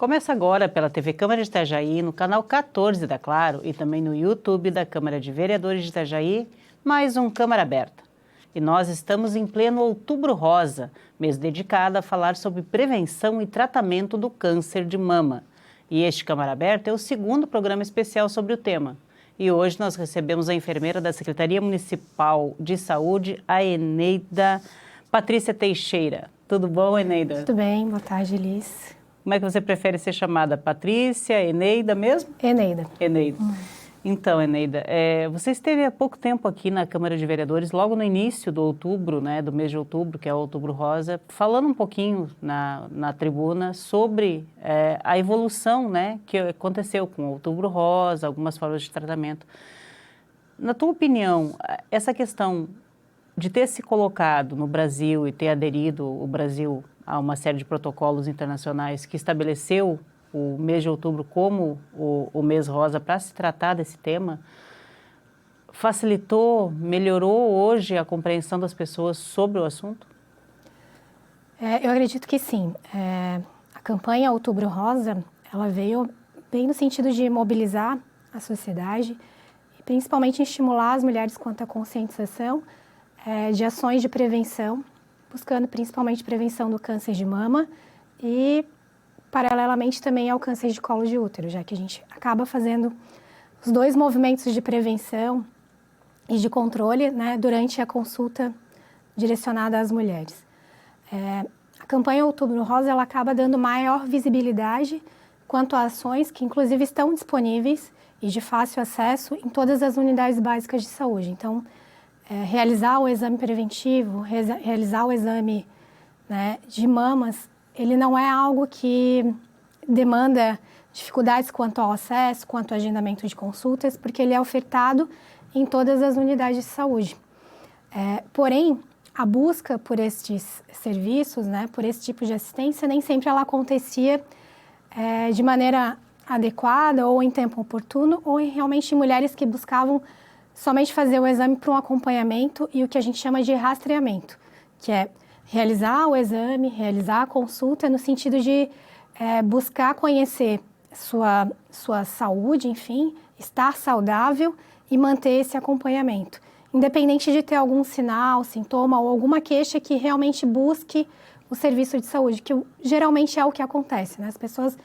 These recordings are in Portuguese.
Começa agora pela TV Câmara de Itajaí, no canal 14 da Claro e também no YouTube da Câmara de Vereadores de Itajaí, mais um Câmara Aberta. E nós estamos em pleno Outubro Rosa, mês dedicado a falar sobre prevenção e tratamento do câncer de mama. E este Câmara Aberta é o segundo programa especial sobre o tema. E hoje nós recebemos a enfermeira da Secretaria Municipal de Saúde, a Eneida Patrícia Teixeira. Tudo bom, Eneida? Tudo bem, boa tarde, Elis. Como é que você prefere ser chamada? Patrícia, Eneida mesmo? Eneida. Eneida. Então, Eneida, você esteve há pouco tempo aqui na Câmara de Vereadores, logo no início do outubro, né, do mês de outubro, que é o Outubro Rosa, falando um pouquinho na tribuna sobre a evolução, né, que aconteceu com o Outubro Rosa, algumas formas de tratamento. Na tua opinião, essa questão de ter se colocado no Brasil e ter aderido o Brasil a uma série de protocolos internacionais que estabeleceu o mês de outubro como o mês rosa para se tratar desse tema, facilitou, melhorou hoje a compreensão das pessoas sobre o assunto? Eu acredito que sim. A campanha Outubro Rosa, ela veio bem no sentido de mobilizar a sociedade e principalmente estimular as mulheres quanto à conscientização de ações de prevenção, buscando principalmente prevenção do câncer de mama e, paralelamente, também ao câncer de colo de útero, já que a gente acaba fazendo os dois movimentos de prevenção e de controle, né, durante a consulta direcionada às mulheres. A campanha Outubro Rosa, ela acaba dando maior visibilidade quanto a ações que, inclusive, estão disponíveis e de fácil acesso em todas as unidades básicas de saúde. Então, realizar o exame preventivo, realizar o exame, né, de mamas, ele não é algo que demanda dificuldades quanto ao acesso, quanto ao agendamento de consultas, porque ele é ofertado em todas as unidades de saúde. Porém, a busca por estes serviços, né, por esse tipo de assistência, nem sempre ela acontecia de maneira adequada ou em tempo oportuno, ou realmente em mulheres que buscavam somente fazer o exame para um acompanhamento e o que a gente chama de rastreamento, que é realizar o exame, realizar a consulta no sentido de buscar conhecer sua saúde, enfim, estar saudável e manter esse acompanhamento, independente de ter algum sinal, sintoma ou alguma queixa que realmente busque o serviço de saúde, que geralmente é o que acontece, né? As pessoas,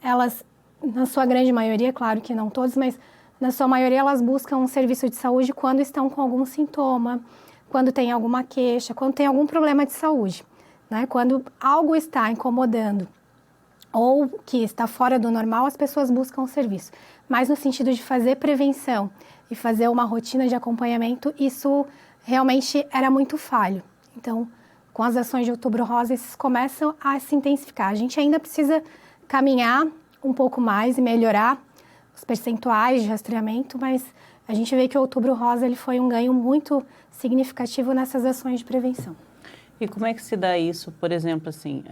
elas, na sua grande maioria, claro que não todos, mas na sua maioria, elas buscam um serviço de saúde quando estão com algum sintoma, quando tem alguma queixa, quando tem algum problema de saúde, né? Quando algo está incomodando ou que está fora do normal, as pessoas buscam o serviço. Mas no sentido de fazer prevenção e fazer uma rotina de acompanhamento, isso realmente era muito falho. Então, com as ações de Outubro Rosa, esses começam a se intensificar. A gente ainda precisa caminhar um pouco mais e melhorar os percentuais de rastreamento, mas a gente vê que o Outubro Rosa ele foi um ganho muito significativo nessas ações de prevenção. E como é que se dá isso, por exemplo, assim,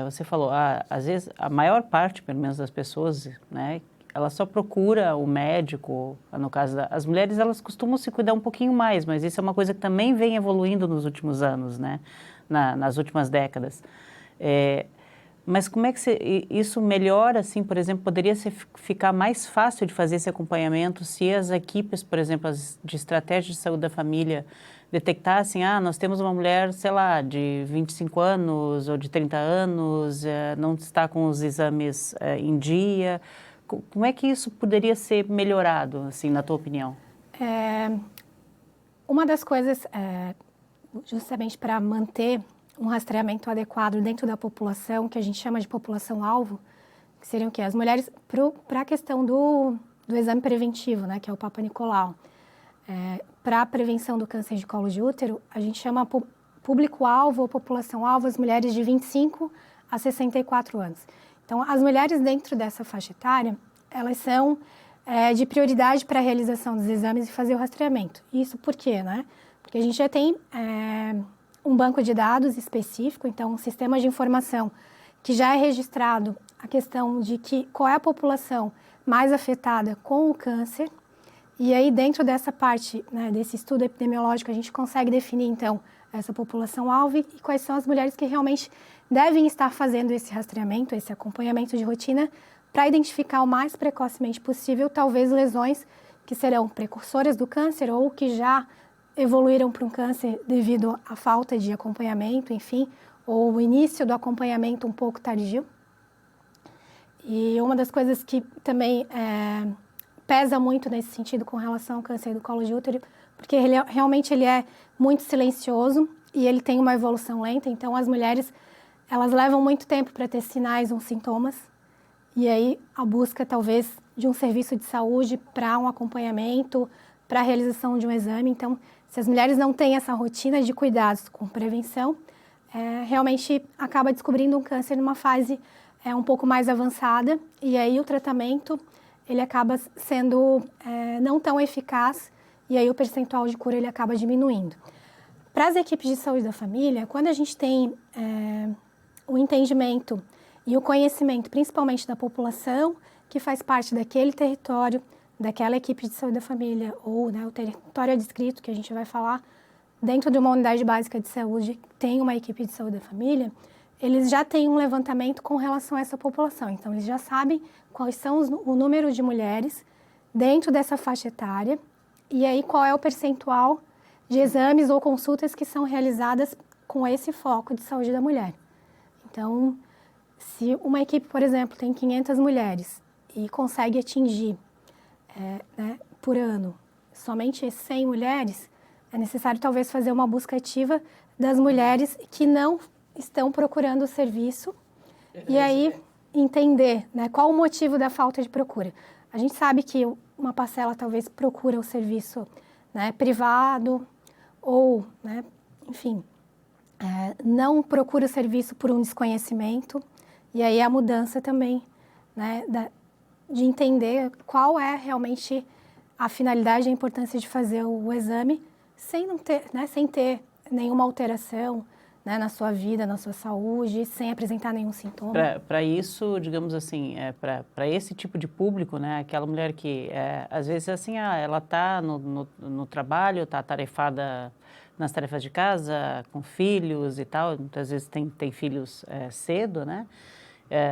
você falou, às vezes a maior parte, pelo menos das pessoas, né, ela só procura o médico, no caso das mulheres, elas costumam se cuidar um pouquinho mais, mas isso é uma coisa que também vem evoluindo nos últimos anos, né, nas últimas décadas. Mas como é que isso melhora, assim, por exemplo, poderia ficar mais fácil de fazer esse acompanhamento se as equipes, por exemplo, de estratégia de saúde da família detectassem, nós temos uma mulher, sei lá, de 25 anos ou de 30 anos, não está com os exames em dia. Como é que isso poderia ser melhorado, assim, na tua opinião? Uma das coisas, justamente para manter um rastreamento adequado dentro da população, que a gente chama de população-alvo, que seriam o quê? As mulheres, para a questão do exame preventivo, né, que é o Papa Nicolau, para a prevenção do câncer de colo de útero, a gente chama público-alvo ou população-alvo as mulheres de 25 a 64 anos. Então, as mulheres dentro dessa faixa etária, elas são de prioridade para a realização dos exames e fazer o rastreamento. Isso por quê, né? Porque a gente já tem um banco de dados específico, então um sistema de informação que já é registrado a questão de qual é a população mais afetada com o câncer. E aí, dentro dessa parte, né, desse estudo epidemiológico, a gente consegue definir, então, essa população-alvo e quais são as mulheres que realmente devem estar fazendo esse rastreamento, esse acompanhamento de rotina para identificar o mais precocemente possível, talvez, lesões que serão precursoras do câncer ou que já evoluíram para um câncer devido à falta de acompanhamento, enfim, ou o início do acompanhamento um pouco tardio. E uma das coisas que também pesa muito nesse sentido com relação ao câncer do colo de útero, porque realmente ele é muito silencioso e ele tem uma evolução lenta, então as mulheres, elas levam muito tempo para ter sinais ou sintomas, e aí a busca talvez de um serviço de saúde para um acompanhamento, para a realização de um exame. Então, se as mulheres não têm essa rotina de cuidados com prevenção, realmente acaba descobrindo um câncer numa fase um pouco mais avançada, e aí o tratamento ele acaba sendo não tão eficaz, e aí o percentual de cura ele acaba diminuindo. Para as equipes de saúde da família, quando a gente tem o entendimento e o conhecimento, principalmente da população que faz parte daquele território, daquela equipe de saúde da família, ou o território adscrito, que a gente vai falar, dentro de uma unidade básica de saúde, tem uma equipe de saúde da família, eles já têm um levantamento com relação a essa população. Então, eles já sabem quais são o número de mulheres dentro dessa faixa etária e aí qual é o percentual de exames ou consultas que são realizadas com esse foco de saúde da mulher. Então, se uma equipe, por exemplo, tem 500 mulheres e consegue atingir, por ano, somente 100 mulheres, é necessário talvez fazer uma busca ativa das mulheres que não estão procurando o serviço e aí entender qual o motivo da falta de procura. A gente sabe que uma parcela talvez procura o serviço privado ou, enfim, não procura o serviço por um desconhecimento, e aí a mudança também de entender qual é realmente a finalidade e a importância de fazer o exame sem ter nenhuma alteração na sua vida, na sua saúde, sem apresentar nenhum sintoma. Para isso, digamos assim, para esse tipo de público, aquela mulher que às vezes assim, ela está no trabalho, está atarefada nas tarefas de casa, com filhos e tal, muitas vezes tem filhos cedo,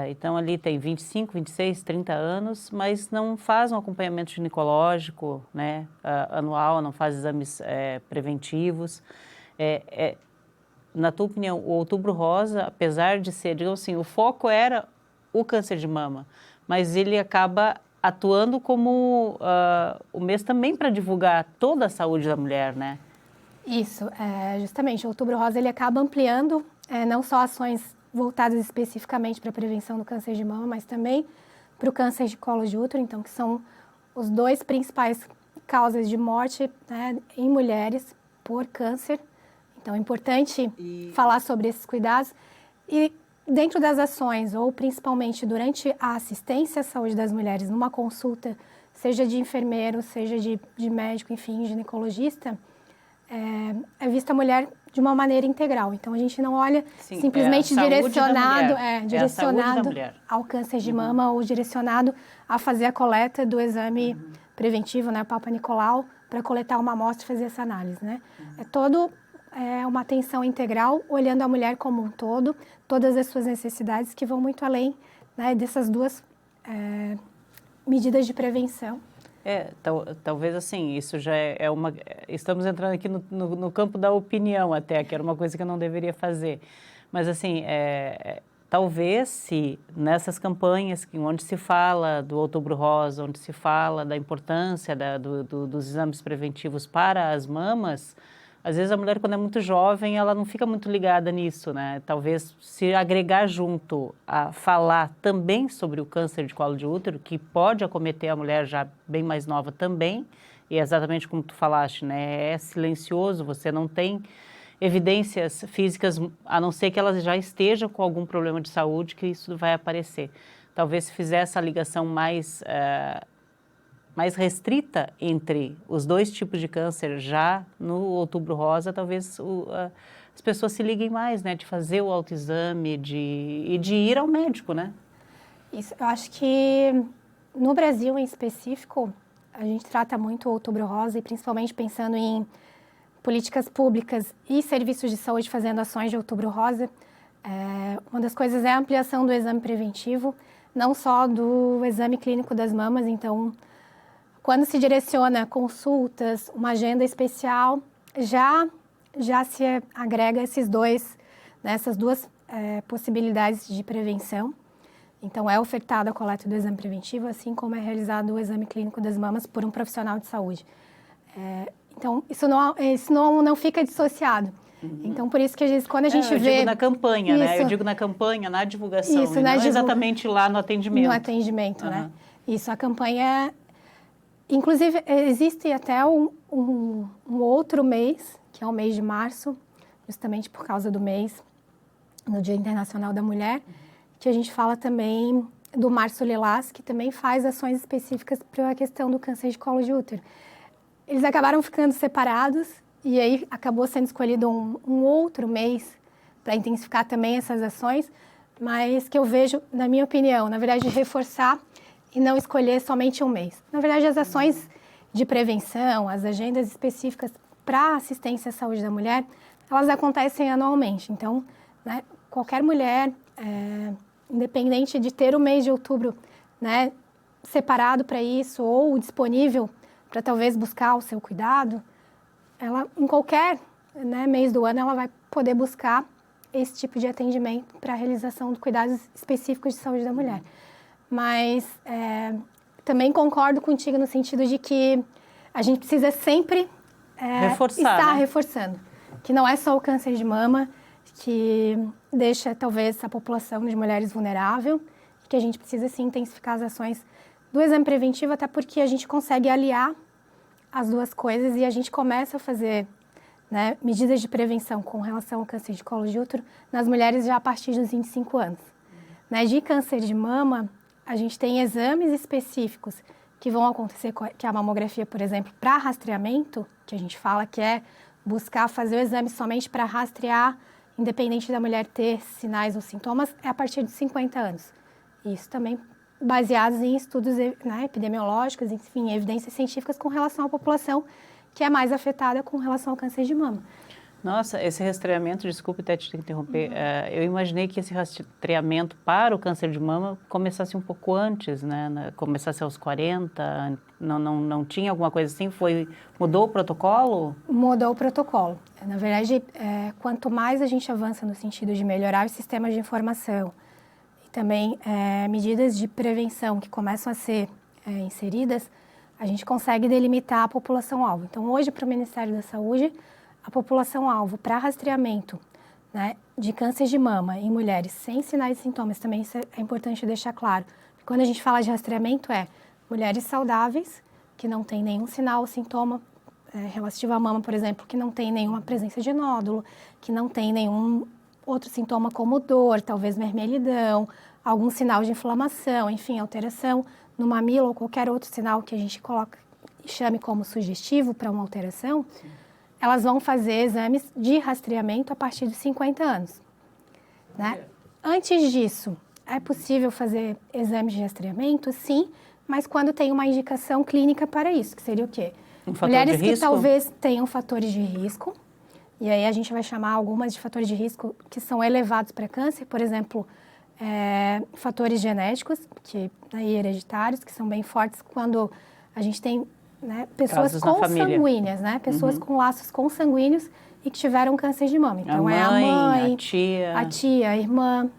então ali tem 25, 26, 30 anos, mas não faz um acompanhamento ginecológico anual, não faz exames preventivos. Na tua opinião, o Outubro Rosa, apesar de ser, digamos assim, o foco era o câncer de mama, mas ele acaba atuando como o mês também para divulgar toda a saúde da mulher, né? Isso, justamente, o Outubro Rosa ele acaba ampliando não só ações voltadas especificamente para a prevenção do câncer de mama, mas também para o câncer de colo de útero, então que são os dois principais causas de morte em mulheres por câncer. Então, é importante falar sobre esses cuidados e dentro das ações, ou principalmente durante a assistência à saúde das mulheres, numa consulta, seja de enfermeiro, seja de médico, enfim, ginecologista, é vista a mulher de uma maneira integral. Então, a gente não olha simplesmente direcionado ao câncer de mama ou direcionado a fazer a coleta do exame preventivo, Papa Nicolau, para coletar uma amostra e fazer essa análise, É uma atenção integral, olhando a mulher como um todo, todas as suas necessidades que vão muito além dessas duas medidas de prevenção. Talvez assim, isso já é uma... Estamos entrando aqui no campo da opinião até, que era uma coisa que eu não deveria fazer. Mas assim, talvez se nessas campanhas onde se fala do Outubro Rosa, onde se fala da importância dos exames preventivos para as mamas, às vezes a mulher, quando é muito jovem, ela não fica muito ligada nisso, Talvez se agregar junto a falar também sobre o câncer de colo de útero, que pode acometer a mulher já bem mais nova também, e é exatamente como tu falaste, é silencioso, você não tem evidências físicas, a não ser que ela já esteja com algum problema de saúde, que isso vai aparecer. Talvez se fizer essa ligação mais restrita entre os dois tipos de câncer já no Outubro Rosa, talvez as pessoas se liguem mais, de fazer o autoexame e de ir ao médico, Isso, eu acho que no Brasil em específico, a gente trata muito o Outubro Rosa e principalmente pensando em políticas públicas e serviços de saúde fazendo ações de Outubro Rosa. Uma das coisas é a ampliação do exame preventivo, não só do exame clínico das mamas. Então, quando se direciona consultas, uma agenda especial, já se agrega essas duas possibilidades de prevenção. Então, é ofertada a coleta do exame preventivo, assim como é realizado o exame clínico das mamas por um profissional de saúde. Então, isso não fica dissociado. Então, por isso que, às vezes, quando a gente vê... Eu digo na campanha, né? Eu digo na campanha, na divulgação, isso, e não exatamente lá no atendimento. No atendimento, né? Isso, a campanha... Inclusive, existe até um outro mês, que é o mês de março, justamente por causa do mês, no Dia Internacional da Mulher, que a gente fala também do Março Lilás, que também faz ações específicas para a questão do câncer de colo de útero. Eles acabaram ficando separados e aí acabou sendo escolhido um outro mês para intensificar também essas ações, mas que eu vejo, na minha opinião, na verdade, reforçar e não escolher somente um mês. Na verdade, as ações de prevenção, as agendas específicas para assistência à saúde da mulher, elas acontecem anualmente. Então, né, qualquer mulher, independente de ter o mês de outubro, né, separado para isso ou disponível para talvez buscar o seu cuidado, ela, em qualquer, né, mês do ano, ela vai poder buscar esse tipo de atendimento para a realização de cuidados específicos de saúde da mulher. Mas também concordo contigo no sentido de que a gente precisa sempre estar reforçando que não é só o câncer de mama que deixa talvez a população de mulheres vulnerável, que a gente precisa sim intensificar as ações do exame preventivo, até porque a gente consegue aliar as duas coisas e a gente começa a fazer, né, medidas de prevenção com relação ao câncer de colo de útero nas mulheres já a partir dos 25 anos. Né, de câncer de mama, a gente tem exames específicos que vão acontecer, que é a mamografia, por exemplo, para rastreamento, que a gente fala que é buscar fazer o exame somente para rastrear, independente da mulher ter sinais ou sintomas, é a partir de 50 anos. Isso também baseados em estudos, né, epidemiológicos, enfim, evidências científicas com relação à população que é mais afetada com relação ao câncer de mama. Nossa, esse rastreamento, desculpe até te interromper, eu imaginei que esse rastreamento para o câncer de mama começasse um pouco antes, né? Começasse aos 40, não tinha alguma coisa assim? Mudou o protocolo? Mudou o protocolo. Na verdade, quanto mais a gente avança no sentido de melhorar os sistemas de informação e também medidas de prevenção que começam a ser inseridas, a gente consegue delimitar a população-alvo. Então, hoje, para o Ministério da Saúde, a população-alvo para rastreamento, né, de câncer de mama em mulheres sem sinais e sintomas, também isso é importante deixar claro. Quando a gente fala de rastreamento, mulheres saudáveis, que não têm nenhum sinal ou sintoma relativo à mama, por exemplo, que não tem nenhuma presença de nódulo, que não tem nenhum outro sintoma como dor, talvez vermelhidão, algum sinal de inflamação, enfim, alteração no mamilo ou qualquer outro sinal que a gente chame como sugestivo para uma alteração. Sim. Elas vão fazer exames de rastreamento a partir de 50 anos. Né? Antes disso, é possível fazer exames de rastreamento? Sim, mas quando tem uma indicação clínica para isso, que seria o quê? Mulheres que talvez tenham fatores de risco, e aí a gente vai chamar algumas de fatores de risco que são elevados para câncer, por exemplo, fatores genéticos, hereditários, que são bem fortes quando a gente tem, né, pessoas consanguíneas, né? Pessoas com laços consanguíneos e que tiveram câncer de mama. Então, a mãe, a tia, a irmã,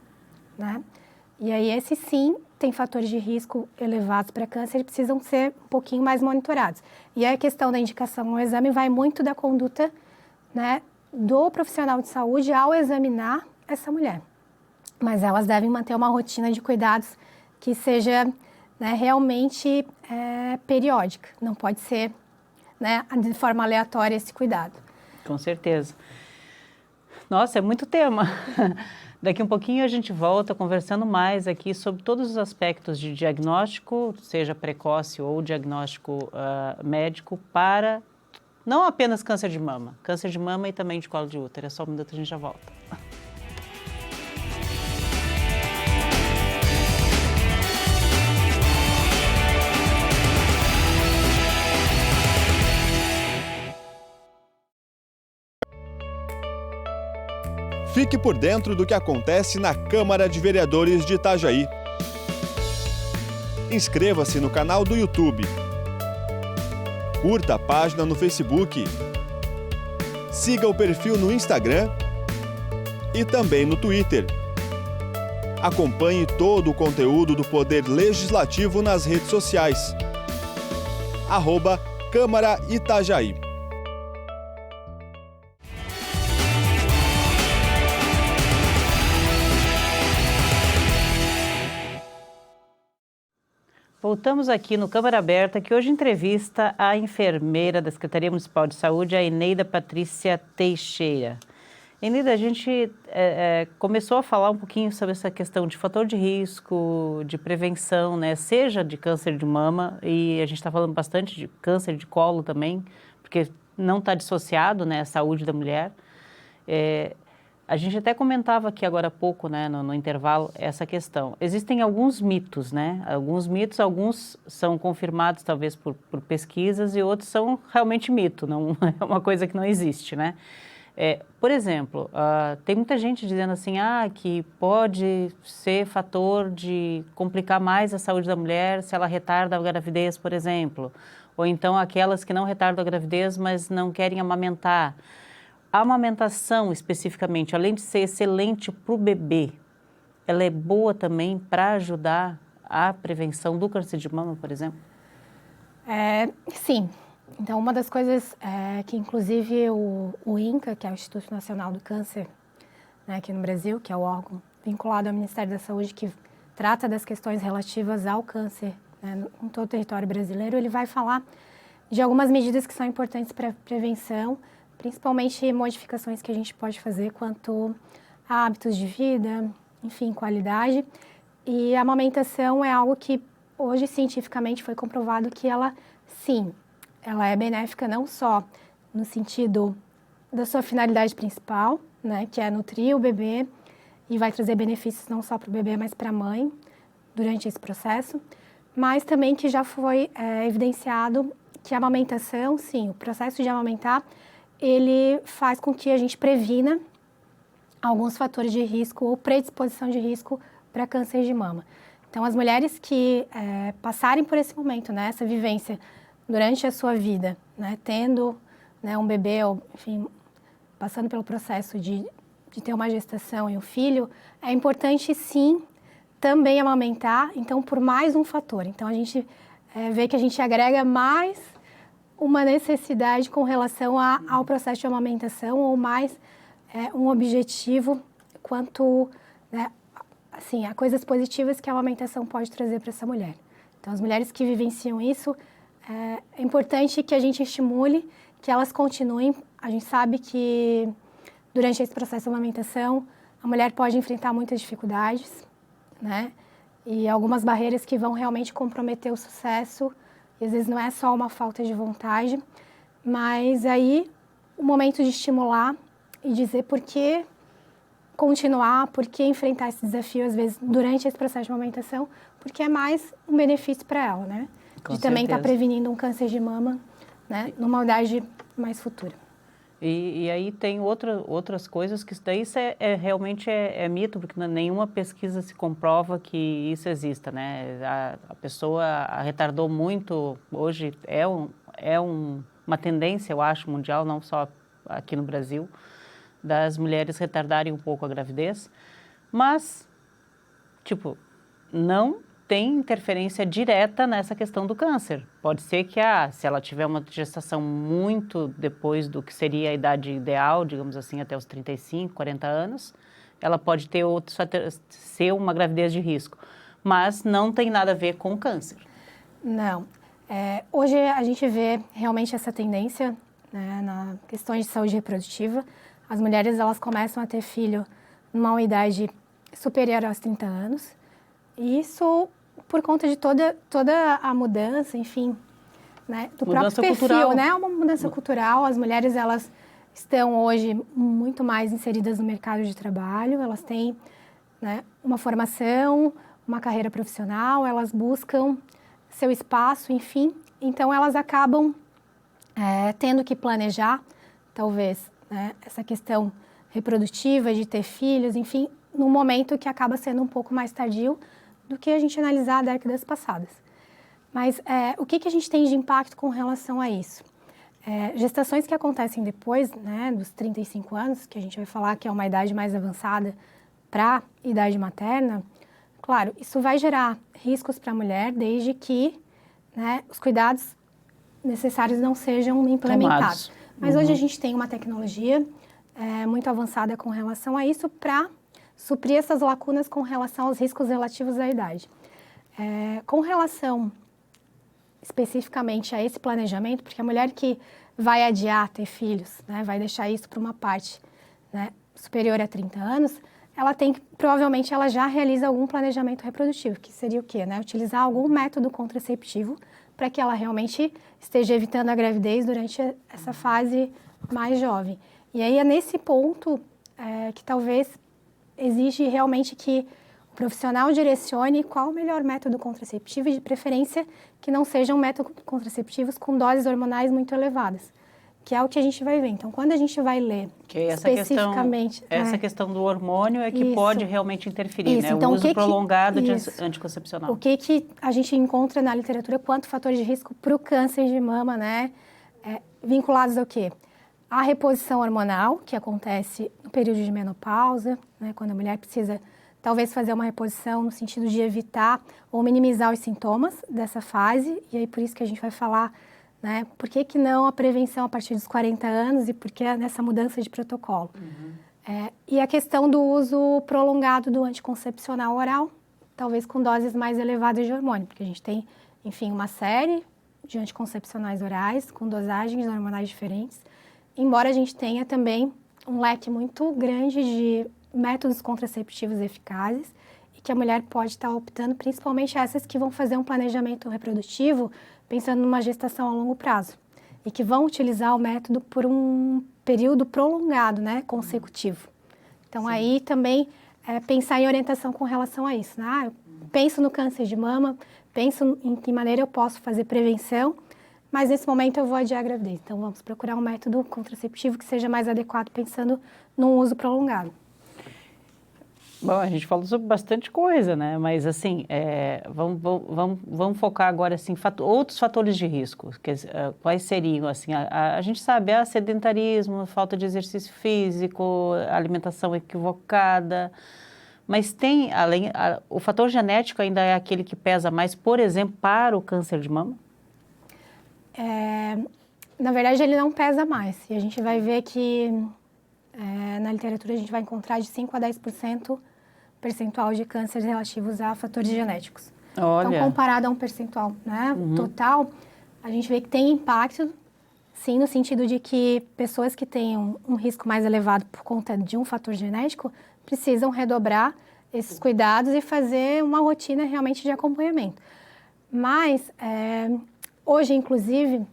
né? E aí, esses sim, têm fatores de risco elevados para câncer e precisam ser um pouquinho mais monitorados. E aí, a questão da indicação no exame vai muito da conduta, né, do profissional de saúde ao examinar essa mulher. Mas elas devem manter uma rotina de cuidados que seja, né, realmente periódica. Não pode ser, né, de forma aleatória esse cuidado. Com certeza. Nossa, é muito tema. Daqui um pouquinho a gente volta conversando mais aqui sobre todos os aspectos de diagnóstico, seja precoce ou diagnóstico médico, para não apenas câncer de mama e também de colo de útero. É só um minuto, a gente já volta. Fique por dentro do que acontece na Câmara de Vereadores de Itajaí. Inscreva-se no canal do YouTube. Curta a página no Facebook. Siga o perfil no Instagram e também no Twitter. Acompanhe todo o conteúdo do Poder Legislativo nas redes sociais. @Câmara Itajaí. Voltamos aqui no Câmara Aberta, que hoje entrevista a enfermeira da Secretaria Municipal de Saúde, a Eneida Patrícia Teixeira. Eneida, a gente começou a falar um pouquinho sobre essa questão de fator de risco, de prevenção, né? Seja de câncer de mama, e a gente está falando bastante de câncer de colo também, porque não está dissociado, né, a saúde da mulher. A gente até comentava aqui agora há pouco, né, no intervalo, essa questão. Existem alguns mitos, né? Alguns são confirmados talvez por pesquisas e outros são realmente mito, não é uma coisa que não existe, né? Por exemplo, tem muita gente dizendo assim, que pode ser fator de complicar mais a saúde da mulher se ela retarda a gravidez, por exemplo. Ou então aquelas que não retardam a gravidez, mas não querem amamentar. A amamentação, especificamente, além de ser excelente para o bebê, ela é boa também para ajudar a prevenção do câncer de mama, por exemplo? Sim. Então, uma das coisas que, inclusive, o INCA, que é o Instituto Nacional do Câncer, né, aqui no Brasil, que é o órgão vinculado ao Ministério da Saúde, que trata das questões relativas ao câncer, né, em todo o território brasileiro, ele vai falar de algumas medidas que são importantes para a prevenção, principalmente modificações que a gente pode fazer quanto a hábitos de vida, enfim, qualidade. E a amamentação é algo que hoje cientificamente foi comprovado que ela, sim, ela é benéfica não só no sentido da sua finalidade principal, né, que é nutrir o bebê e vai trazer benefícios não só para o bebê, mas para a mãe durante esse processo, mas também que já foi evidenciado que a amamentação, sim, o processo de amamentar, ele faz com que a gente previna alguns fatores de risco ou predisposição de risco para câncer de mama. Então, as mulheres que passarem por esse momento, né, essa vivência durante a sua vida, né, tendo, né, um bebê, ou, enfim, passando pelo processo de ter uma gestação e um filho, é importante, sim, também amamentar, então, por mais um fator. Então, a gente vê que a gente agrega mais uma necessidade com relação ao processo de amamentação ou mais um objetivo quanto, né, assim, a coisas positivas que a amamentação pode trazer para essa mulher. Então, as mulheres que vivenciam isso, é importante que a gente estimule, que elas continuem. A gente sabe que durante esse processo de amamentação, a mulher pode enfrentar muitas dificuldades, né, e algumas barreiras que vão realmente comprometer o sucesso. E às vezes não é só uma falta de vontade, mas aí o momento de estimular e dizer por que continuar, por que enfrentar esse desafio, às vezes, durante esse processo de amamentação, porque é mais um benefício para ela, né? De também estar prevenindo um câncer de mama, né, numa idade mais futura. E aí tem outras coisas que daí isso realmente é mito, porque nenhuma pesquisa se comprova que isso exista, né? A pessoa retardou muito, hoje uma tendência, eu acho, mundial, não só aqui no Brasil, das mulheres retardarem um pouco a gravidez, mas, tipo, não tem interferência direta nessa questão do câncer. Pode ser que, se ela tiver uma gestação muito depois do que seria a idade ideal, digamos assim, até os 35, 40 anos, ela pode ser uma gravidez de risco, mas não tem nada a ver com câncer. Não. Hoje a gente vê realmente essa tendência, né, na questões de saúde reprodutiva. As mulheres, elas começam a ter filho numa idade superior aos 30 anos. E isso por conta de toda a mudança, enfim, né, do mudança próprio perfil, cultural, né? Uma mudança cultural. As mulheres, elas estão hoje muito mais inseridas no mercado de trabalho, elas têm, né, uma formação, uma carreira profissional, elas buscam seu espaço, enfim. Então, elas acabam tendo que planejar, talvez, né, essa questão reprodutiva, de ter filhos, enfim, num momento que acaba sendo um pouco mais tardio do que a gente analisar décadas passadas. Mas o que a gente tem de impacto com relação a isso? Gestações que acontecem depois, né, dos 35 anos, que a gente vai falar que é uma idade mais avançada para a idade materna, claro, isso vai gerar riscos para a mulher desde que, né, os cuidados necessários não sejam implementados. Mas hoje a gente tem uma tecnologia muito avançada com relação a isso para suprir essas lacunas com relação aos riscos relativos à idade. Com relação especificamente a esse planejamento, porque a mulher que vai adiar ter filhos, né, vai deixar isso para uma parte, né, superior a 30 anos, ela tem que, provavelmente, ela já realiza algum planejamento reprodutivo, que seria o quê? Né? Utilizar algum método contraceptivo para que ela realmente esteja evitando a gravidez durante essa fase mais jovem. E aí é nesse ponto que talvez exige realmente que o profissional direcione qual o melhor método contraceptivo e, de preferência, que não sejam métodos contraceptivos com doses hormonais muito elevadas, que é o que a gente vai ver. Então, quando a gente vai ler especificamente... Essa questão do hormônio é que pode realmente interferir, né? Então, o uso prolongado de anticoncepcional. O que a gente encontra na literatura quanto fatores de risco para o câncer de mama, né? Vinculados ao quê? A reposição hormonal, que acontece no período de menopausa, né? Quando a mulher precisa, talvez, fazer uma reposição no sentido de evitar ou minimizar os sintomas dessa fase. E aí, por isso que a gente vai falar... Né? Por que não a prevenção a partir dos 40 anos e por que nessa mudança de protocolo? E a questão do uso prolongado do anticoncepcional oral, talvez com doses mais elevadas de hormônio, porque a gente tem, enfim, uma série de anticoncepcionais orais com dosagens hormonais diferentes, embora a gente tenha também um leque muito grande de métodos contraceptivos eficazes e que a mulher pode estar optando, principalmente essas que vão fazer um planejamento reprodutivo pensando numa gestação a longo prazo e que vão utilizar o método por um período prolongado, né, consecutivo. Então, aí também pensar em orientação com relação a isso, né? Eu penso no câncer de mama, penso em que maneira eu posso fazer prevenção, mas nesse momento eu vou adiar a gravidez. Então, vamos procurar um método contraceptivo que seja mais adequado pensando num uso prolongado. Bom, a gente falou sobre bastante coisa, né? Mas, assim, vamos focar agora, assim, outros fatores de risco. Quais seriam, assim, a gente sabe, sedentarismo, falta de exercício físico, alimentação equivocada, mas tem, o fator genético ainda é aquele que pesa mais, por exemplo, para o câncer de mama? Na verdade, ele não pesa mais. E a gente vai ver que na literatura a gente vai encontrar de 5 a 10% percentual de cânceres relativos a fatores genéticos. Olha. Então, comparado a um percentual, né, total, a gente vê que tem impacto, sim, no sentido de que pessoas que tenham um risco mais elevado por conta de um fator genético precisam redobrar esses cuidados e fazer uma rotina realmente de acompanhamento. Mas, hoje, inclusive,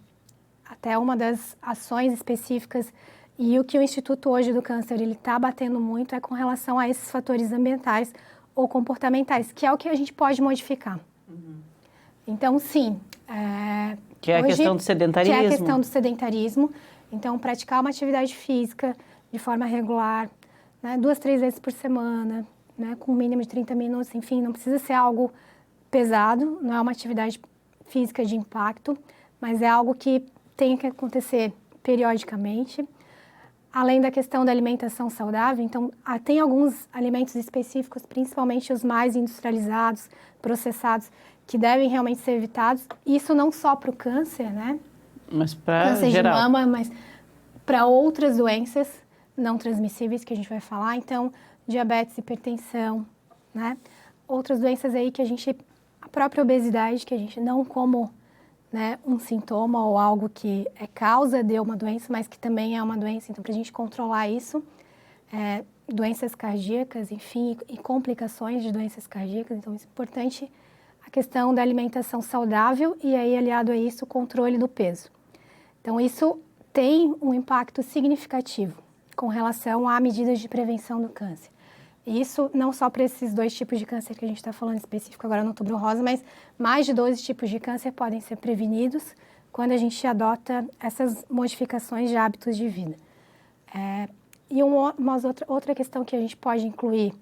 até uma das ações específicas e o que o Instituto hoje do Câncer ele está batendo muito é com relação a esses fatores ambientais ou comportamentais, que é o que a gente pode modificar. Então, sim. Que é a questão do sedentarismo. Que é a questão do sedentarismo. Então, praticar uma atividade física de forma regular, né, 2, 3 vezes por semana, né, com um mínimo de 30 minutos, enfim, não precisa ser algo pesado, não é uma atividade física de impacto, mas é algo que tem que acontecer periodicamente. Além da questão da alimentação saudável, então, tem alguns alimentos específicos, principalmente os mais industrializados, processados, que devem realmente ser evitados. Isso não só para o câncer, né? Mas para câncer geral. de mama, mas para outras doenças não transmissíveis que a gente vai falar. Então, diabetes, hipertensão, né? Outras doenças aí que a própria obesidade, que a gente não como, né, um sintoma ou algo que é causa de uma doença, mas que também é uma doença. Então, para a gente controlar isso, doenças cardíacas, enfim, e complicações de doenças cardíacas. Então, isso é importante, a questão da alimentação saudável e aí, aliado a isso, o controle do peso. Então, isso tem um impacto significativo com relação a medidas de prevenção do câncer. Isso não só para esses 2 tipos de câncer que a gente está falando específico agora no Outubro Rosa, mas mais de 12 tipos de câncer podem ser prevenidos quando a gente adota essas modificações de hábitos de vida. E outra questão que a gente pode incluir,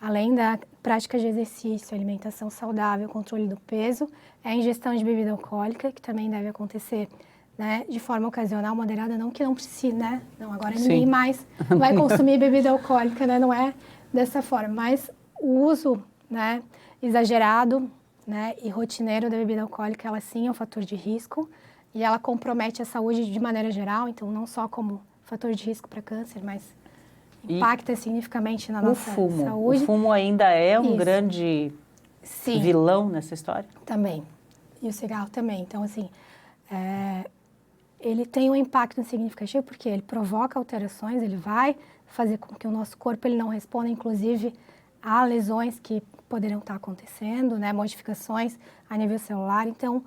além da prática de exercício, alimentação saudável, controle do peso, é a ingestão de bebida alcoólica, que também deve acontecer, né, de forma ocasional, moderada, não que não precise, né? Não, agora ninguém mais vai consumir bebida alcoólica, né? Não é dessa forma, mas o uso, né, exagerado, né, e rotineiro da bebida alcoólica, ela sim é um fator de risco e ela compromete a saúde de maneira geral, então não só como fator de risco para câncer, mas impacta significativamente na nossa saúde. O fumo ainda é um grande vilão nessa história? Também. E o cigarro também. Então, assim, ele tem um impacto significativo porque ele provoca alterações, ele vai fazer com que o nosso corpo ele não responda, inclusive, a lesões que poderão estar acontecendo, né, modificações a nível celular. Então,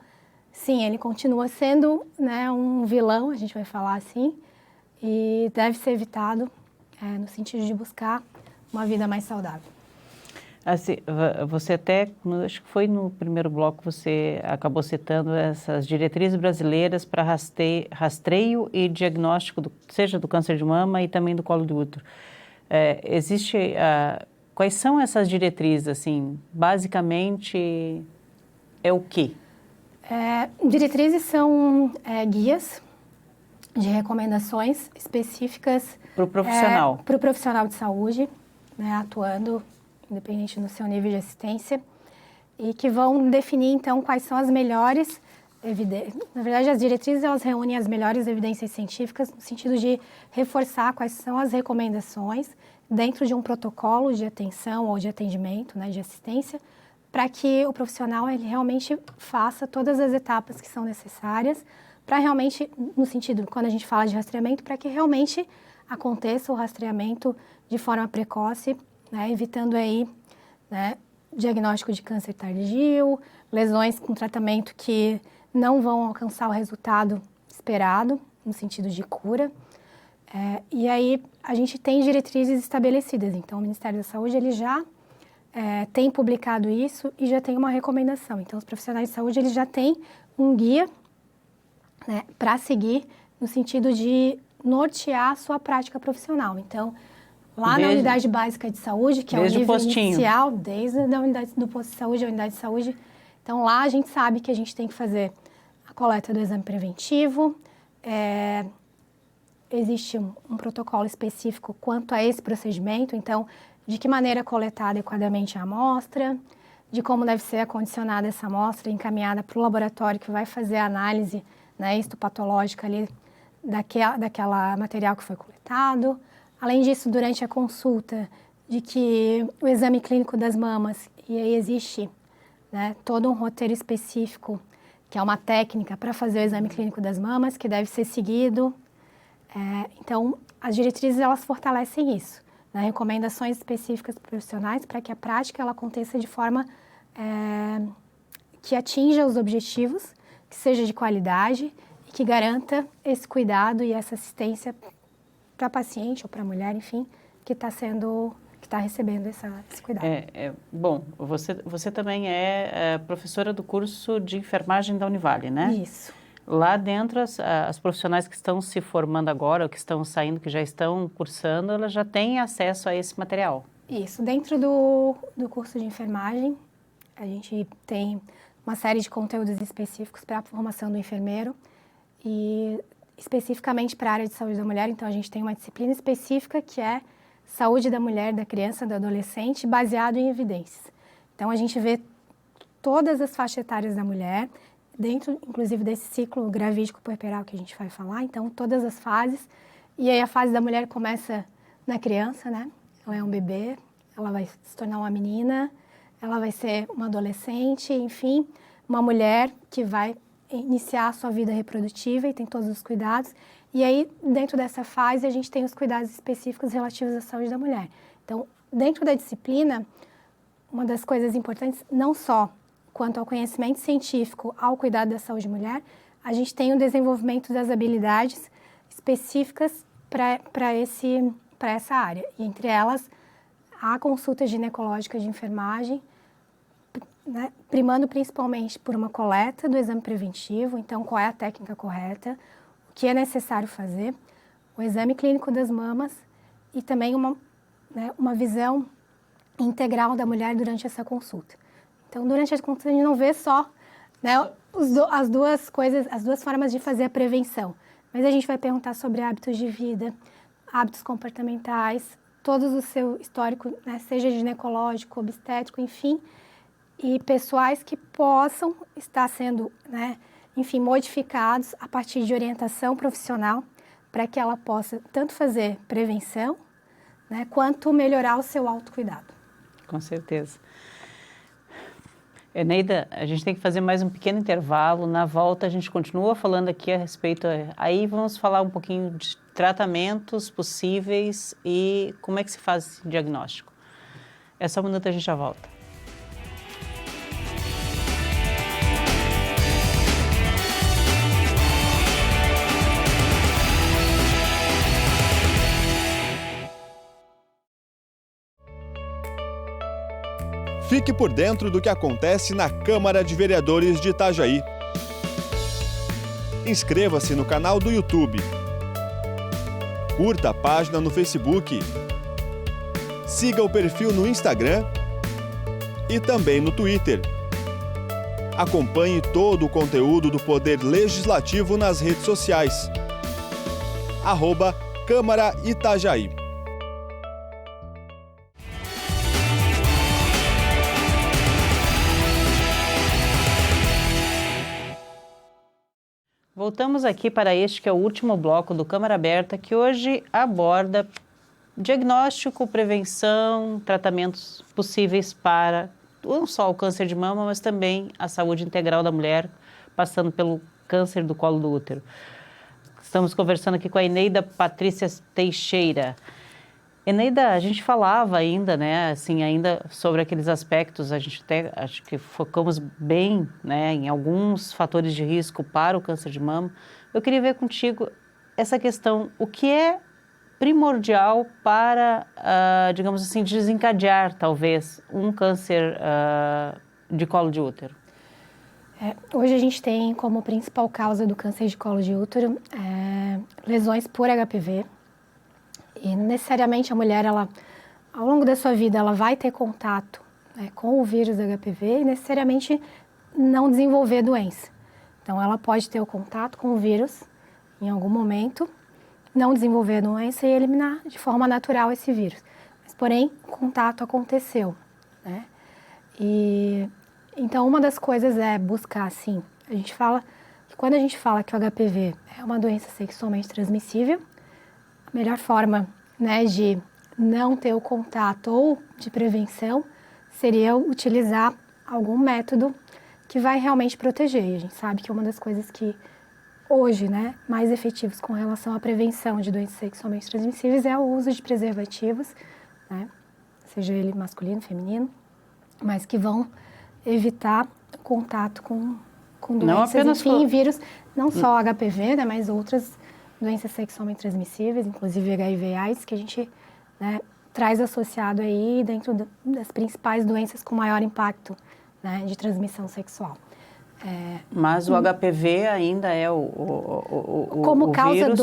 sim, ele continua sendo, né, um vilão, a gente vai falar assim, e deve ser evitado no sentido de buscar uma vida mais saudável. Assim, você até, acho que foi no primeiro bloco, você acabou citando essas diretrizes brasileiras para rastreio e diagnóstico, seja do câncer de mama e também do colo do útero. Quais são essas diretrizes, assim, basicamente é o quê? Diretrizes são guias de recomendações específicas para o profissional. Para o profissional de saúde, né, atuando, independente do seu nível de assistência, e que vão definir, então, quais são as melhores evidências. Na verdade, as diretrizes, elas reúnem as melhores evidências científicas no sentido de reforçar quais são as recomendações dentro de um protocolo de atenção ou de atendimento, né, de assistência, para que o profissional ele realmente faça todas as etapas que são necessárias para realmente, no sentido, quando a gente fala de rastreamento, para que realmente aconteça o rastreamento de forma precoce, né, evitando aí, né, diagnóstico de câncer tardio, lesões com tratamento que não vão alcançar o resultado esperado, no sentido de cura. E aí a gente tem diretrizes estabelecidas, então o Ministério da Saúde ele já tem publicado isso e já tem uma recomendação. Então os profissionais de saúde eles já têm um guia, né, para seguir no sentido de nortear a sua prática profissional. Então, lá na unidade básica de saúde, que é o nível inicial, desde a unidade do posto de saúde, a unidade de saúde. Então, lá a gente sabe que a gente tem que fazer a coleta do exame preventivo. Existe um protocolo específico quanto a esse procedimento. Então, de que maneira coletar adequadamente a amostra, de como deve ser acondicionada essa amostra, encaminhada para o laboratório que vai fazer a análise, né, histopatológica ali daquela material que foi coletado. Além disso, durante a consulta, de que o exame clínico das mamas, e aí existe, né, todo um roteiro específico, que é uma técnica para fazer o exame clínico das mamas, que deve ser seguido. Então, as diretrizes, elas fortalecem isso, né, recomendações específicas para profissionais para que a prática ela aconteça de forma que atinja os objetivos, que seja de qualidade e que garanta esse cuidado e essa assistência para paciente ou para a mulher, enfim, que está recebendo esse cuidado. Bom, você também é professora do curso de enfermagem da Univale, né? Isso. Lá dentro, as profissionais que estão se formando agora, ou que estão saindo, que já estão cursando, elas já têm acesso a esse material? Isso. Dentro do curso de enfermagem, a gente tem uma série de conteúdos específicos para a formação do enfermeiro e especificamente para a área de saúde da mulher. Então, a gente tem uma disciplina específica que é saúde da mulher, da criança, do adolescente, baseado em evidências. Então, a gente vê todas as faixas etárias da mulher, dentro, inclusive, desse ciclo gravídico puerperal que a gente vai falar. Então, todas as fases. E aí, a fase da mulher começa na criança, né? Ela é um bebê, ela vai se tornar uma menina, ela vai ser uma adolescente, enfim, uma mulher que vai iniciar a sua vida reprodutiva e tem todos os cuidados. E aí, dentro dessa fase, a gente tem os cuidados específicos relativos à saúde da mulher. Então, dentro da disciplina, uma das coisas importantes, não só quanto ao conhecimento científico, ao cuidado da saúde da mulher, a gente tem o desenvolvimento das habilidades específicas para essa área. E entre elas, a consulta ginecológica de enfermagem, né, primando principalmente por uma coleta do exame preventivo, então qual é a técnica correta, o que é necessário fazer, o exame clínico das mamas e também uma visão integral da mulher durante essa consulta. Então, durante a consulta, a gente não vê só, né, as duas coisas, as duas formas de fazer a prevenção, mas a gente vai perguntar sobre hábitos de vida, hábitos comportamentais, todo o seu histórico, né, seja ginecológico, obstétrico, enfim, e pessoais que possam estar sendo, né, enfim, modificados a partir de orientação profissional para que ela possa tanto fazer prevenção, né, quanto melhorar o seu autocuidado. Com certeza. Eneida, a gente tem que fazer mais um pequeno intervalo. Na volta, a gente continua falando aqui a respeito... Aí vamos falar um pouquinho de tratamentos possíveis e como é que se faz esse diagnóstico. É só um minuto, a gente já volta. Fique por dentro do que acontece na Câmara de Vereadores de Itajaí. Inscreva-se no canal do YouTube. Curta a página no Facebook. Siga o perfil no Instagram e também no Twitter. Acompanhe todo o conteúdo do Poder Legislativo nas redes sociais. @Câmara Itajaí. Voltamos aqui para este que é o último bloco do Câmara Aberta, que hoje aborda diagnóstico, prevenção, tratamentos possíveis para não só o câncer de mama, mas também a saúde integral da mulher, passando pelo câncer do colo do útero. Estamos conversando aqui com a Eneida Patrícia Teixeira. Eneida, a gente falava ainda, né, assim, ainda sobre aqueles aspectos, a gente até acho que focamos bem, né, em alguns fatores de risco para o câncer de mama. Eu queria ver contigo essa questão, o que é primordial para, digamos assim, desencadear, talvez, um câncer de colo de útero? Hoje a gente tem como principal causa do câncer de colo de útero lesões por HPV. E necessariamente a mulher, ela, ao longo da sua vida, ela vai ter contato, né, com o vírus HPV e necessariamente não desenvolver doença. Então, ela pode ter o contato com o vírus em algum momento, não desenvolver a doença e eliminar de forma natural esse vírus. Mas, porém, o contato aconteceu, né? E então, uma das coisas é buscar, assim, a gente fala que quando a gente fala que o HPV é uma doença sexualmente transmissível, a melhor forma, né, de não ter o contato ou de prevenção seria utilizar algum método que vai realmente proteger. E a gente sabe que uma das coisas que hoje, né, mais efetivos com relação à prevenção de doenças sexualmente transmissíveis é o uso de preservativos, né, seja ele masculino, feminino, mas que vão evitar contato com doenças, enfim, vírus, não só HPV, né, mas outras doenças sexualmente transmissíveis, inclusive HIV e AIDS, que a gente, né, traz associado aí dentro das principais doenças com maior impacto, né, de transmissão sexual. Mas o HPV ainda é como o causa vírus,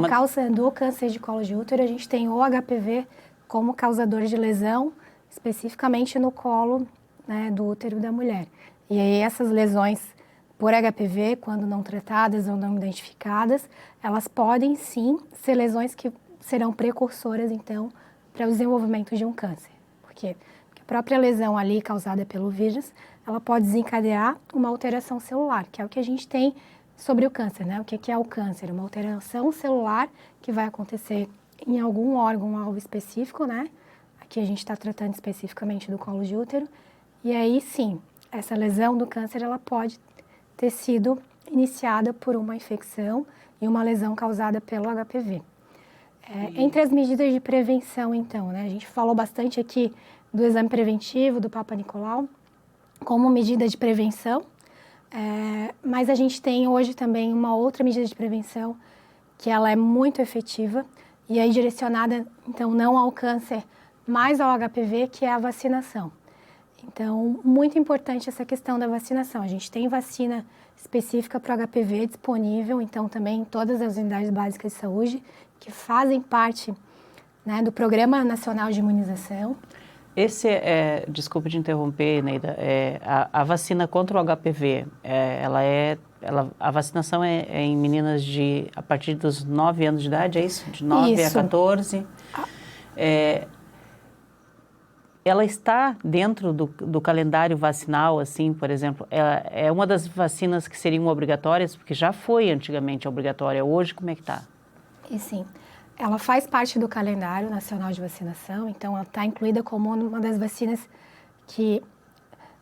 causa do câncer de colo de útero, a gente tem o HPV como causador de lesão, especificamente no colo, né, do útero da mulher. E aí essas lesões por HPV, quando não tratadas ou não identificadas, elas podem sim ser lesões que serão precursoras, então, para o desenvolvimento de um câncer. Por quê? Porque a própria lesão ali causada pelo vírus, ela pode desencadear uma alteração celular, que é o que a gente tem sobre o câncer, né? O que é o câncer? Uma alteração celular que vai acontecer em algum órgão-alvo específico, né? Aqui a gente está tratando especificamente do colo de útero. E aí, sim, essa lesão do câncer, ela pode ter sido iniciada por uma infecção e uma lesão causada pelo HPV. Entre as medidas de prevenção, então, né, a gente falou bastante aqui do exame preventivo, do Papa Nicolau, como medida de prevenção, mas a gente tem hoje também uma outra medida de prevenção que ela é muito efetiva e aí direcionada, então, não ao câncer, mas ao HPV, que é a vacinação. Então, muito importante essa questão da vacinação. A gente tem vacina específica para o HPV disponível, então também em todas as unidades básicas de saúde, que fazem parte, né, do Programa Nacional de Imunização. Esse desculpe de interromper, Neida, a vacina contra o HPV, a vacinação é em meninas a partir dos 9 anos de idade, é isso? De 9 Isso. a 14. Ela está dentro do calendário vacinal, assim, por exemplo, é uma das vacinas que seriam obrigatórias, porque já foi antigamente obrigatória, hoje como é que está? E sim, ela faz parte do calendário nacional de vacinação, então ela está incluída como uma das vacinas que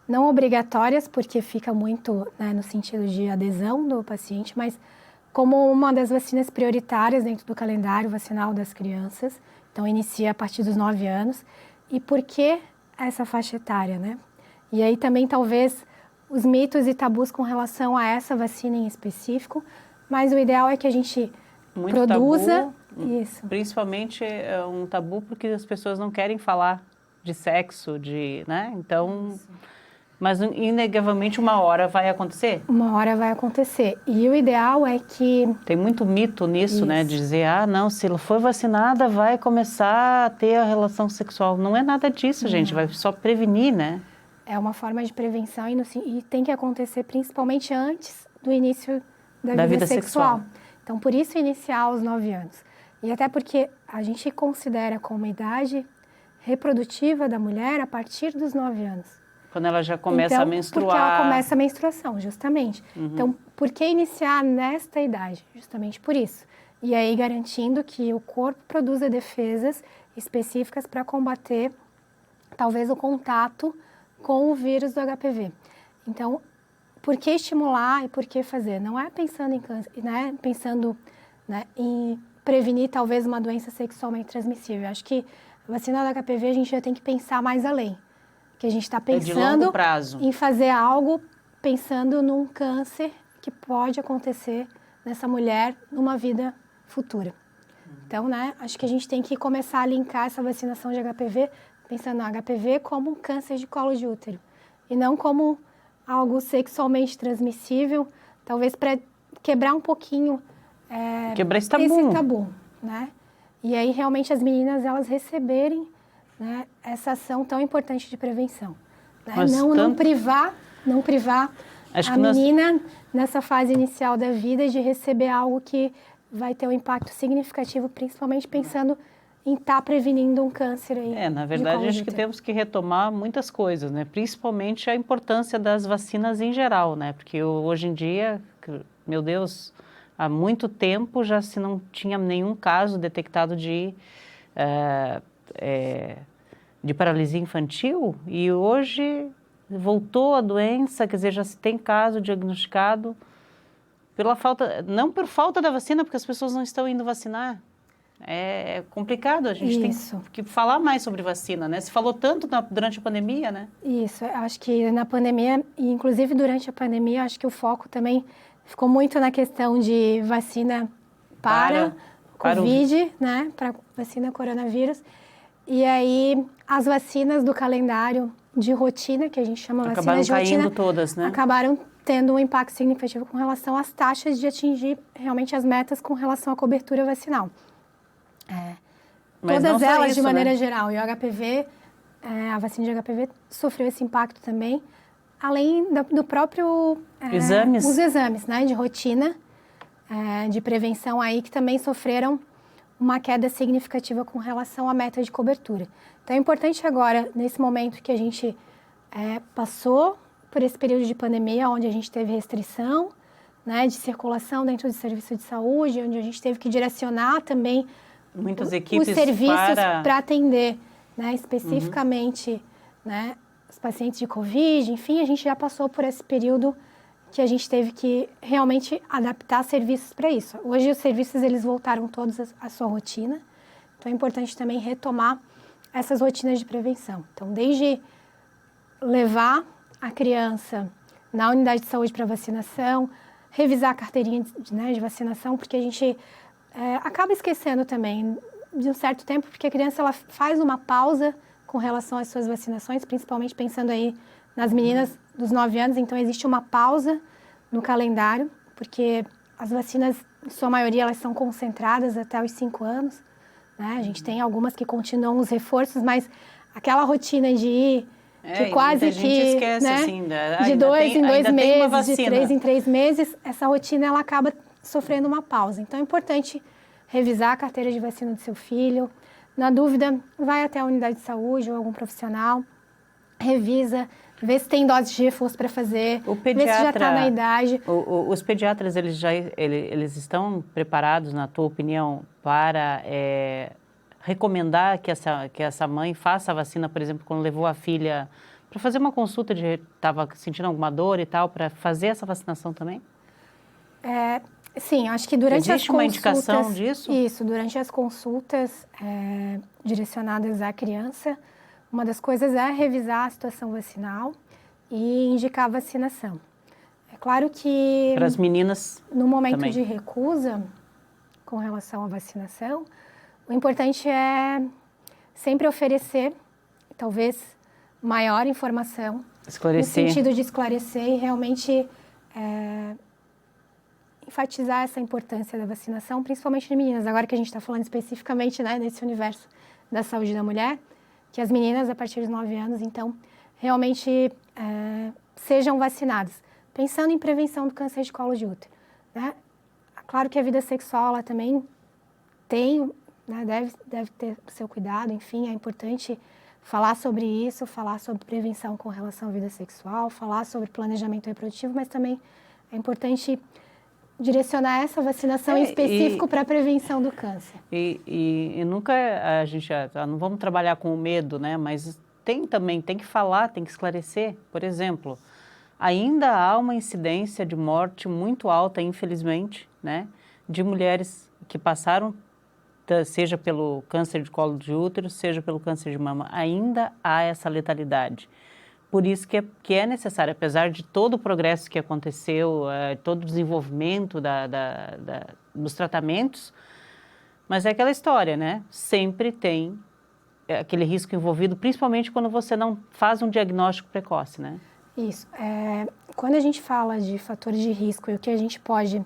não obrigatórias, porque fica muito, né, no sentido de adesão do paciente, mas como uma das vacinas prioritárias dentro do calendário vacinal das crianças. Então, inicia a partir dos 9 anos. E por que essa faixa etária, né? E aí também, talvez, os mitos e tabus com relação a essa vacina em específico, mas o ideal é que a gente muito produza... Tabu, isso. Principalmente é um tabu porque as pessoas não querem falar de sexo, né? Então... Isso. Mas, inegavelmente, uma hora vai acontecer? Uma hora vai acontecer. E o ideal é que... Tem muito mito nisso, né? De dizer, não, se ela for vacinada, vai começar a ter a relação sexual. Não é nada disso, gente. Vai só prevenir, né? É uma forma de prevenção e tem que acontecer principalmente antes do início da vida sexual. Então, por isso, iniciar aos 9 anos. E até porque a gente considera como idade reprodutiva da mulher a partir dos 9 anos. Quando ela já começa a menstruar. Porque ela começa a menstruação, justamente. Então, por que iniciar nesta idade? Justamente por isso. E aí, garantindo que o corpo produza defesas específicas para combater, talvez, o contato com o vírus do HPV. Então, por que estimular e por que fazer? Não é pensando em câncer, né? Pensando, né, em prevenir, talvez, uma doença sexualmente transmissível. Eu acho que a vacina do HPV a gente já tem que pensar mais além. Que a gente está pensando em fazer algo, pensando num câncer que pode acontecer nessa mulher numa vida futura. Então, né, acho que a gente tem que começar a linkar essa vacinação de HPV, pensando no HPV como um câncer de colo de útero, e não como algo sexualmente transmissível, talvez para quebrar um pouquinho quebrar esse tabu, né? E aí, realmente, as meninas, elas receberem, né, essa ação tão importante de prevenção. Né? Não privar a menina nessa fase inicial da vida de receber algo que vai ter um impacto significativo, principalmente pensando em estar prevenindo um câncer aí. Na verdade, acho que temos que retomar muitas coisas, né? Principalmente a importância das vacinas em geral, né? Porque hoje em dia, meu Deus, há muito tempo já se não tinha nenhum caso detectado de paralisia infantil, e hoje voltou a doença, quer dizer, já se tem caso diagnosticado não por falta da vacina, porque as pessoas não estão indo vacinar. É complicado, a gente tem que falar mais sobre vacina, né? Se falou tanto durante a pandemia, né? Isso, acho que na pandemia, e inclusive durante a pandemia, acho que o foco também ficou muito na questão de vacina para Covid, né? Para vacina coronavírus. E aí, as vacinas do calendário de rotina, que a gente chama vacinas de rotina... Acabaram caindo todas, né? Acabaram tendo um impacto significativo com relação às taxas de atingir realmente as metas com relação à cobertura vacinal. Todas elas, de maneira geral. E o HPV, a vacina de HPV sofreu esse impacto também, além do próprio... Os exames, né, de rotina, de prevenção aí, que também sofreram uma queda significativa com relação à meta de cobertura. Então, é importante agora, nesse momento que a gente passou por esse período de pandemia, onde a gente teve restrição, né, de circulação dentro do serviço de saúde, onde a gente teve que direcionar também muitas equipes os serviços para atender, né, especificamente, né, os pacientes de Covid. Enfim, a gente já passou por esse período que a gente teve que realmente adaptar serviços para isso. Hoje os serviços, eles voltaram todos à sua rotina, então é importante também retomar essas rotinas de prevenção. Então, desde levar a criança na unidade de saúde para vacinação, revisar a carteirinha de vacinação, porque a gente acaba esquecendo também de um certo tempo, porque a criança ela faz uma pausa com relação às suas vacinações, principalmente pensando aí nas meninas dos 9 anos, então existe uma pausa no calendário, porque as vacinas, em sua maioria, elas são concentradas até os 5 anos, né? A gente tem algumas que continuam os reforços, mas aquela rotina de ir, que quase muita gente esquece, né? assim, De 2 em 2 meses, de 3 em 3 meses, essa rotina ela acaba sofrendo uma pausa. Então é importante revisar a carteira de vacina do seu filho. Na dúvida, vai até a unidade de saúde ou algum profissional, revisa, vê se tem dose de reforço para fazer, vê se já está na idade. Os pediatras, eles estão preparados, na tua opinião, para recomendar que essa mãe faça a vacina, por exemplo, quando levou a filha para fazer uma consulta de estava sentindo alguma dor e tal, para fazer essa vacinação também? Sim, acho que durante as consultas... Existe uma indicação disso? Isso, durante as consultas direcionadas à criança, uma das coisas é revisar a situação vacinal e indicar a vacinação. É claro que... Para as meninas no momento também. de recusa, com relação à vacinação, o importante é sempre oferecer, talvez, maior informação. Esclarecer. No sentido de esclarecer e realmente enfatizar essa importância da vacinação, principalmente de meninas. Agora que a gente está falando especificamente, né, nesse universo da saúde da mulher, que as meninas, a partir dos 9 anos, então, realmente sejam vacinadas, pensando em prevenção do câncer de colo de útero, né? Claro que a vida sexual, ela também tem, né, deve ter seu cuidado, enfim, é importante falar sobre isso, falar sobre prevenção com relação à vida sexual, falar sobre planejamento reprodutivo, mas também é importante direcionar essa vacinação em específico para a prevenção do câncer. E nunca a gente, não vamos trabalhar com o medo, né? Mas tem que falar, tem que esclarecer. Por exemplo, ainda há uma incidência de morte muito alta, infelizmente, né? De mulheres que passaram, seja pelo câncer de colo de útero, seja pelo câncer de mama. Ainda há essa letalidade. Por isso que é necessário, apesar de todo o progresso que aconteceu, todo o desenvolvimento dos tratamentos, mas é aquela história, né? Sempre tem aquele risco envolvido, principalmente quando você não faz um diagnóstico precoce, né? Isso. Quando a gente fala de fatores de risco e o que a gente pode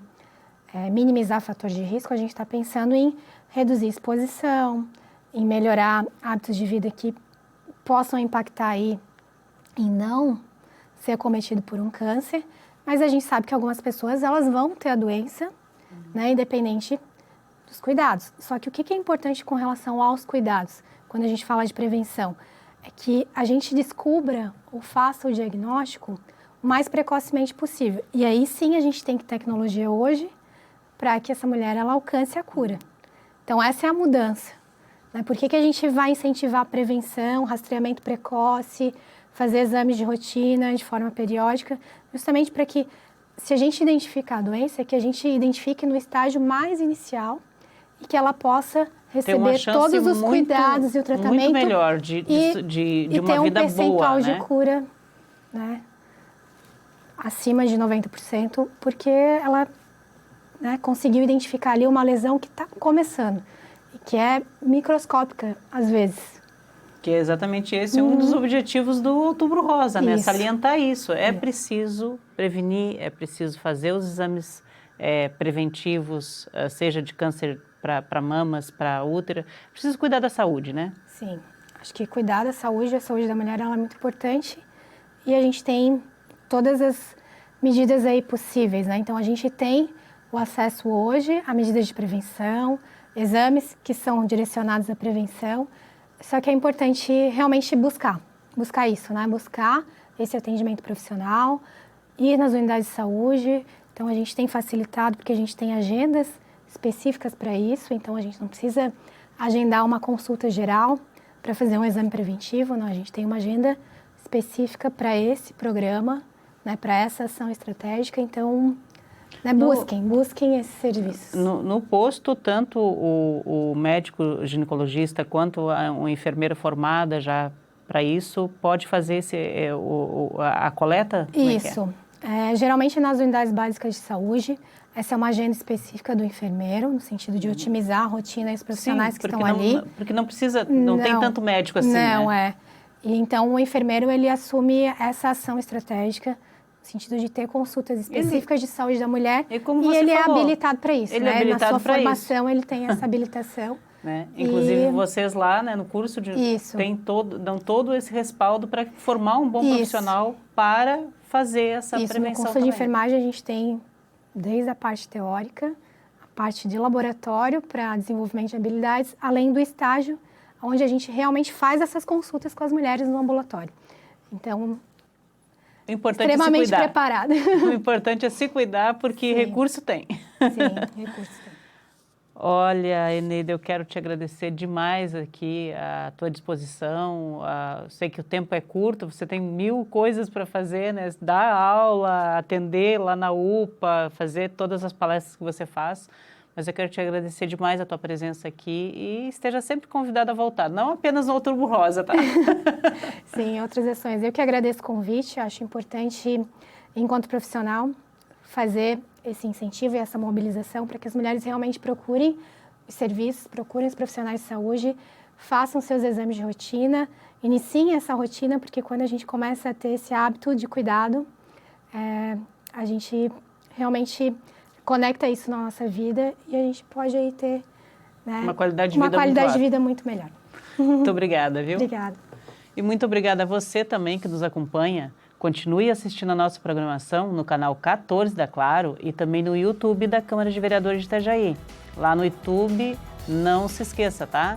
minimizar fatores de risco, a gente está pensando em reduzir exposição, em melhorar hábitos de vida que possam impactar aí em não ser acometido por um câncer, mas a gente sabe que algumas pessoas elas vão ter a doença, né, independente dos cuidados. Só que o que é importante com relação aos cuidados, quando a gente fala de prevenção, é que a gente descubra ou faça o diagnóstico o mais precocemente possível. E aí sim a gente tem tecnologia hoje para que essa mulher ela alcance a cura. Então essa é a mudança. Né? Por que a gente vai incentivar a prevenção, rastreamento precoce, fazer exames de rotina de forma periódica, justamente para que, se a gente identificar a doença, que a gente identifique no estágio mais inicial e que ela possa receber todos os cuidados e o tratamento. Muito melhor de uma vida boa, né? E ter um percentual de cura, né, acima de 90%, porque ela, né, conseguiu identificar ali uma lesão que está começando e que é microscópica, às vezes. Que é exatamente esse um dos objetivos do Outubro Rosa, né? Salientar isso. É preciso prevenir, é preciso fazer os exames preventivos, seja de câncer para mamas, para útero. Preciso cuidar da saúde, né? Sim. Acho que cuidar da saúde, a saúde da mulher, ela é muito importante. E a gente tem todas as medidas aí possíveis, né? Então, a gente tem o acesso hoje a medidas de prevenção, exames que são direcionados à prevenção. Só que é importante realmente buscar isso, né? Buscar esse atendimento profissional, ir nas unidades de saúde. Então, a gente tem facilitado porque a gente tem agendas específicas para isso. Então, a gente não precisa agendar uma consulta geral para fazer um exame preventivo, não. A gente tem uma agenda específica para esse programa, né? Para essa ação estratégica. Então, né, busquem esses serviços. No posto, tanto o médico ginecologista quanto uma enfermeira formada já para isso pode fazer a coleta? Isso. Geralmente nas unidades básicas de saúde, essa é uma agenda específica do enfermeiro, no sentido de otimizar a rotina dos profissionais que estão ali. Porque não precisa, não tem tanto médico assim, não, né? E então o enfermeiro ele assume essa ação estratégica, no sentido de ter consultas específicas de saúde da mulher, e ele é habilitado para isso, ele né? É habilitado na sua formação isso. ele tem essa habilitação. Né? Inclusive vocês lá, né, no curso dão todo esse respaldo para formar um bom profissional para fazer essa prevenção. No curso de enfermagem a gente tem desde a parte teórica, a parte de laboratório para desenvolvimento de habilidades, além do estágio, onde a gente realmente faz essas consultas com as mulheres no ambulatório. Então, extremamente preparada. O importante é se cuidar, porque recurso tem. Sim, recurso tem. Olha, Eneida, eu quero te agradecer demais aqui a tua disposição. Sei que o tempo é curto, você tem 1000 coisas para fazer, né? Dar aula, atender lá na UPA, fazer todas as palestras que você faz. Mas eu quero te agradecer demais a tua presença aqui e esteja sempre convidada a voltar, não apenas no Outubro Rosa, tá? Sim, outras ações. Eu que agradeço o convite, acho importante, enquanto profissional, fazer esse incentivo e essa mobilização para que as mulheres realmente procurem os serviços, procurem os profissionais de saúde, façam seus exames de rotina, iniciem essa rotina, porque quando a gente começa a ter esse hábito de cuidado, a gente realmente conecta isso na nossa vida e a gente pode aí ter, né, uma qualidade de vida muito melhor. Muito obrigada, viu? Obrigada. E muito obrigada a você também que nos acompanha. Continue assistindo a nossa programação no canal 14 da Claro e também no YouTube da Câmara de Vereadores de Itajaí. Lá no YouTube, não se esqueça, tá?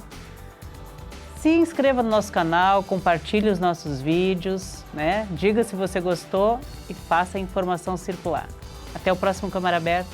Se inscreva no nosso canal, compartilhe os nossos vídeos, né? Diga se você gostou e faça a informação circular. Até o próximo Câmara Aberta.